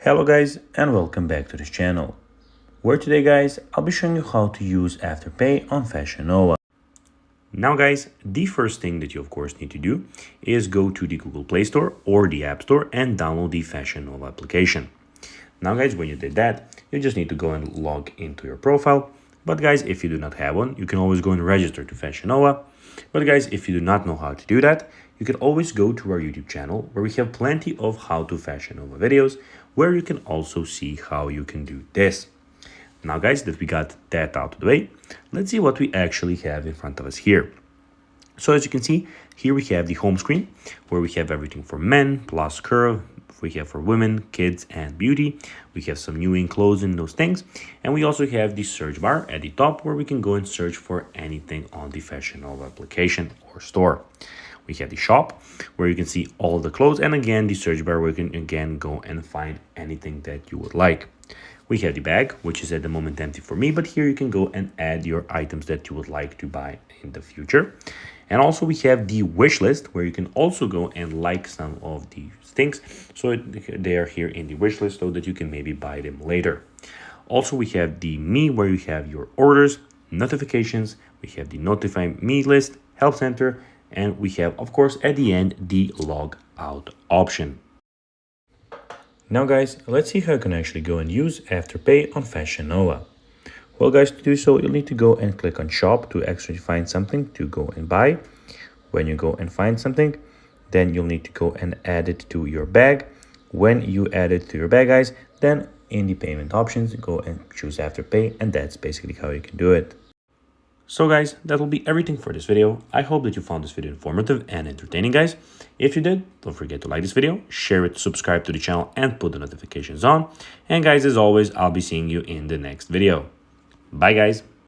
Hello guys and welcome back to this channel, where today guys I'll be showing you how to use AfterPay on Fashion Nova. Now guys, the first thing that you of course need to do is go to the Google Play Store or the App Store and download the Fashion Nova application. Now guys, when you did that, you just need to go and log into your profile. But guys, if you do not have one, you can always go and register to Fashion Nova. But guys, if you do not know how to do that, you can always go to our YouTube channel where we have plenty of how to Fashion Nova videos, where you can also see how you can do this. Now guys, that we got that out of the way, let's see what we actually have in front of us here. So as you can see, here we have the home screen where we have everything for men, plus curve, we have for women, kids, and beauty. We have some new in clothes and those things. And we also have the search bar at the top where we can go and search for anything on the Fashion Nova application or store. We have the shop where you can see all the clothes, and again the search bar where you can again go and find anything that you would like. We have the bag, which is at the moment empty for me, but here you can go and add your items that you would like to buy in the future. And also we have the wish list where you can also go and like some of these things, so they are here in the wish list so that you can maybe buy them later. Also we have the me where you have your orders, notifications, we have the notify me list, help center, and we have of course at the end the log out option. Now guys, let's see how you can actually go and use AfterPay on Fashion Nova. Well guys, to do so you'll need to go and click on shop to actually find something to go and buy. When you go and find something, then you'll need to go and add it to your bag. When you add it to your bag guys, then in the payment options go and choose AfterPay, and that's basically how you can do it. So guys, that will be everything for this video. I hope that you found this video informative and entertaining guys. If you did, don't forget to like this video, share it, subscribe to the channel, and put the notifications on. And guys, as always, I'll be seeing you in the next video. Bye guys.